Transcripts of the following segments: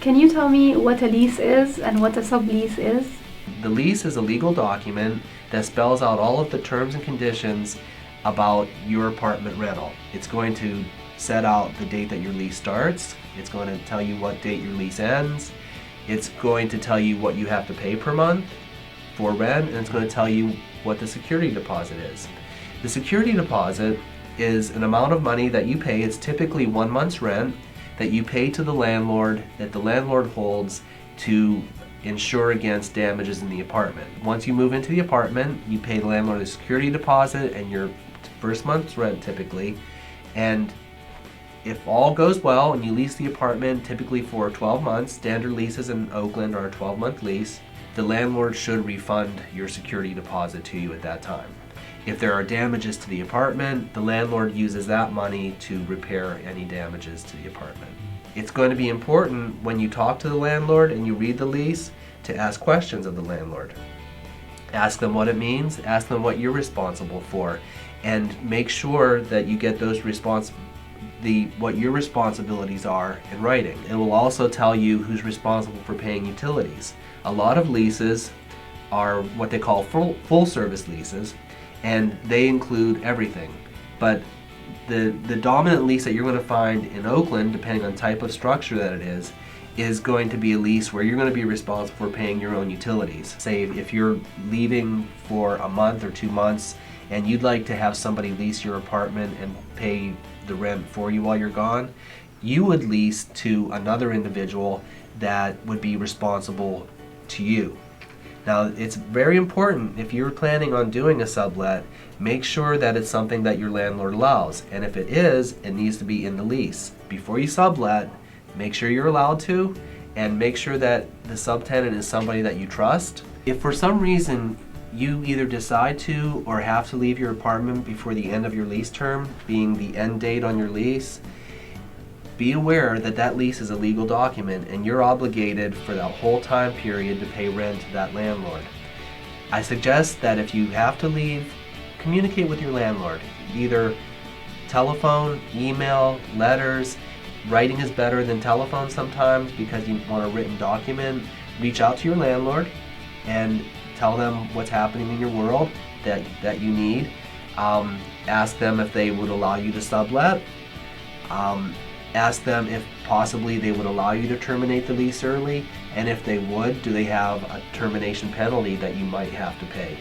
Can you tell me what a lease is and what a sublease is? The lease is a legal document that spells out all of the terms and conditions about your apartment rental. It's going to set out the date that your lease starts. It's going to tell you what date your lease ends. It's going to tell you what you have to pay per month for rent, and it's going to tell you what the security deposit is. The security deposit is an amount of money that you pay. It's typically 1 month's rent that you pay to the landlord, that the landlord holds to insure against damages in the apartment. Once you move into the apartment, you pay the landlord a security deposit and your first month's rent typically, and if all goes well and you lease the apartment typically for 12 months, standard leases in Oakland are a 12-month lease, the landlord should refund your security deposit to you at that time. If there are damages to the apartment, the landlord uses that money to repair any damages to the apartment. It's going to be important when you talk to the landlord and you read the lease to ask questions of the landlord. Ask them what it means, ask them what you're responsible for, and make sure that you get those what your responsibilities are in writing. It will also tell you who's responsible for paying utilities. A lot of leases are what they call full service leases, and they include everything. But the dominant lease that you're going to find in Oakland, depending on type of structure that it is going to be a lease where you're going to be responsible for paying your own utilities. Say if you're leaving for a month or 2 months and you'd like to have somebody lease your apartment and pay the rent for you while you're gone, you would lease to another individual that would be responsible to you. Now, it's very important if you're planning on doing a sublet, make sure that it's something that your landlord allows. And if it is, it needs to be in the lease. Before you sublet, make sure you're allowed to, and make sure that the subtenant is somebody that you trust. If for some reason you either decide to or have to leave your apartment before the end of your lease term, being the end date on your lease, be aware that that lease is a legal document and you're obligated for that whole time period to pay rent to that landlord. I suggest that if you have to leave, communicate with your landlord. Either telephone, email, letters. Writing is better than telephone sometimes because you want a written document. Reach out to your landlord and tell them what's happening in your world that you need. Ask them if they would allow you to sublet. Ask them if possibly they would allow you to terminate the lease early, and if they would, do they have a termination penalty that you might have to pay?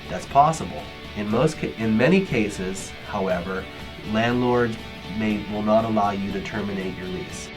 That's possible. In many cases, however, landlords will not allow you to terminate your lease.